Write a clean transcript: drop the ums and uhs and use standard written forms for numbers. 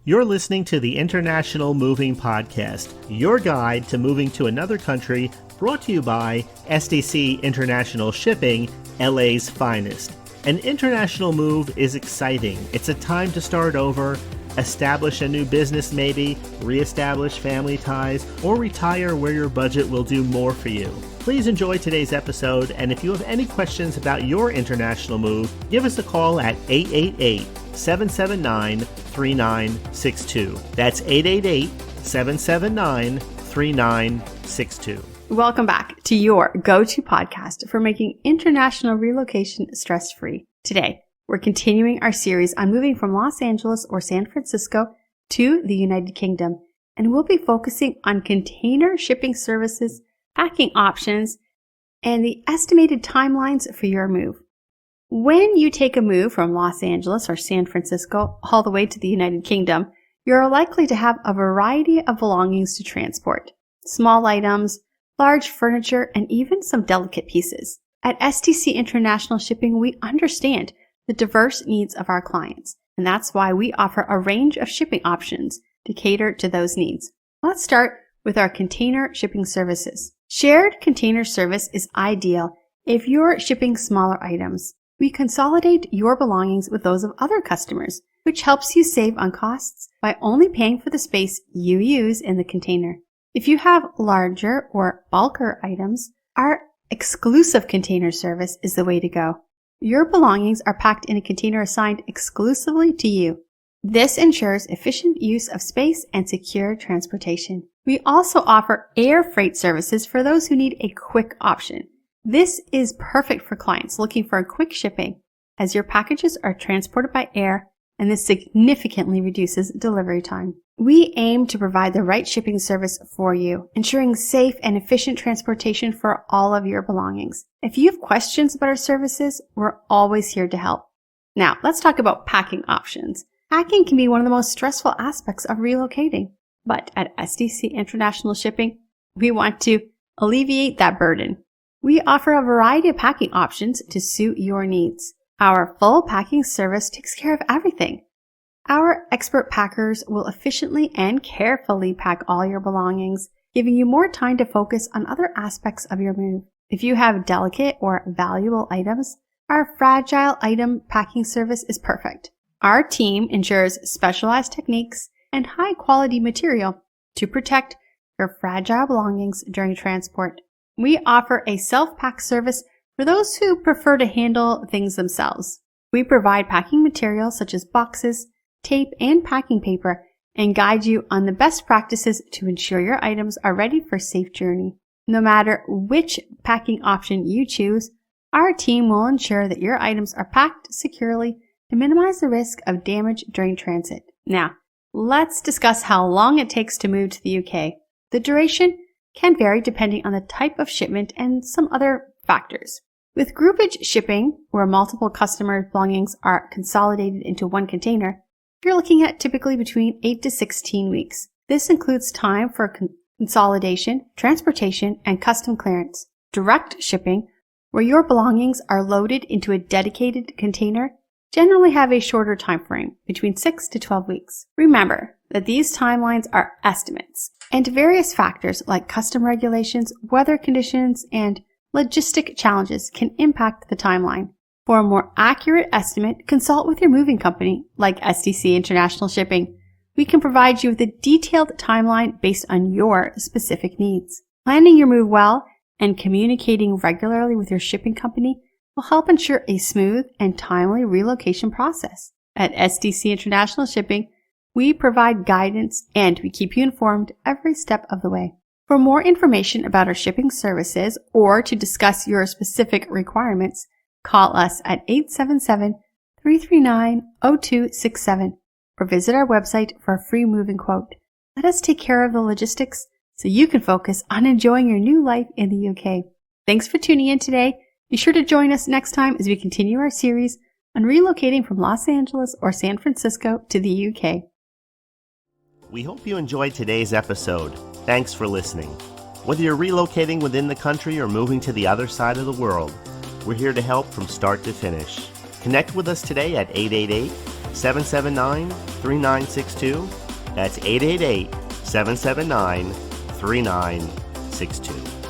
You're listening to the International Moving Podcast, your guide to moving to another country, brought to you by SDC International Shipping, LA's finest. An international move is exciting. It's a time to start over, establish a new business maybe, reestablish family ties, or retire where your budget will do more for you. Please enjoy today's episode, and if you have any questions about your international move, give us a call at 888-779-3962. That's 888-779-3962. Welcome back to your go-to podcast for making international relocation stress-free. Today, we're continuing our series on moving from Los Angeles or San Francisco to the United Kingdom, and we'll be focusing on container shipping services, packing options, and the estimated timelines for your move. When you take a move from Los Angeles or San Francisco all the way to the United Kingdom, you're likely to have a variety of belongings to transport. Small items, large furniture, and even some delicate pieces. At SDC International Shipping, we understand the diverse needs of our clients, and that's why we offer a range of shipping options to cater to those needs. Let's start with our container shipping services. Shared container service is ideal if you're shipping smaller items. We consolidate your belongings with those of other customers, which helps you save on costs by only paying for the space you use in the container. If you have larger or bulkier items, our exclusive container service is the way to go. Your belongings are packed in a container assigned exclusively to you. This ensures efficient use of space and secure transportation. We also offer air freight services for those who need a quick option. This is perfect for clients looking for a quick shipping, as your packages are transported by air, and this significantly reduces delivery time. We aim to provide the right shipping service for you, ensuring safe and efficient transportation for all of your belongings. If you have questions about our services, we're always here to help. Now, let's talk about packing options. Packing can be one of the most stressful aspects of relocating, but at SDC International Shipping, we want to alleviate that burden. We offer a variety of packing options to suit your needs. Our full packing service takes care of everything. Our expert packers will efficiently and carefully pack all your belongings, giving you more time to focus on other aspects of your move. If you have delicate or valuable items, our fragile item packing service is perfect. Our team ensures specialized techniques and high-quality material to protect your fragile belongings during transport. We offer a self-pack service for those who prefer to handle things themselves. We provide packing materials such as boxes, tape, and packing paper, and guide you on the best practices to ensure your items are ready for a safe journey. No matter which packing option you choose, our team will ensure that your items are packed securely to minimize the risk of damage during transit. Now, let's discuss how long it takes to move to the UK. The duration can vary depending on the type of shipment and some other factors. With groupage shipping, where multiple customer belongings are consolidated into one container, you're looking at typically between 8 to 16 weeks. This includes time for consolidation, transportation, and custom clearance. Direct shipping, where your belongings are loaded into a dedicated container, generally have a shorter time frame, between 6 to 12 weeks. Remember that these timelines are estimates, and various factors like custom regulations, weather conditions, and logistic challenges can impact the timeline. For a more accurate estimate, consult with your moving company, like SDC International Shipping. We can provide you with a detailed timeline based on your specific needs. Planning your move well and communicating regularly with your shipping company will help ensure a smooth and timely relocation process. At SDC International Shipping, we provide guidance and we keep you informed every step of the way. For more information about our shipping services or to discuss your specific requirements, call us at 877-339-0267 or visit our website for a free moving quote. Let us take care of the logistics so you can focus on enjoying your new life in the UK. Thanks for tuning in today. Be sure to join us next time as we continue our series on relocating from Los Angeles or San Francisco to the UK. We hope you enjoyed today's episode. Thanks for listening. Whether you're relocating within the country or moving to the other side of the world, we're here to help from start to finish. Connect with us today at 888 888-779-3962. That's 888-779-3962.